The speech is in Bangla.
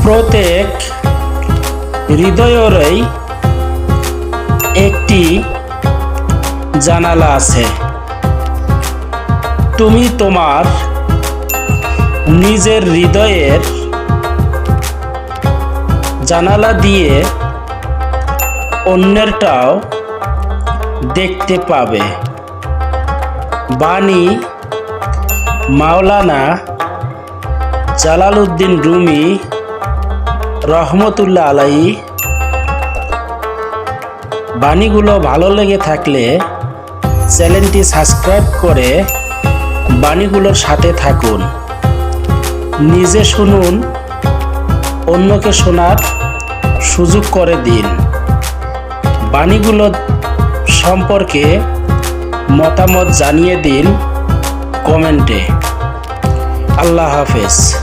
প্রত্যেক হৃদয়েরই একটি জানালা আছে। তুমি তোমার নিজের হৃদয়ের জানালা দিয়ে অন্যেরটাও দেখতে পাবে। বাণী মাওলানা জালালউদ্দিন রুমি রহমতুল্লাহ আলাইহি। বাণীগুলো ভালো লেগে থাকলে চ্যানেলটি সাবস্ক্রাইব করে বাণীগুলোর সাথে থাকুন। নিজে শুনুন, অন্যকে শোনার সুযোগ করে দিন। বাণীগুলো সম্পর্কে মতামত জানিয়ে দিন কমেন্টে। আল্লাহ হাফেজ।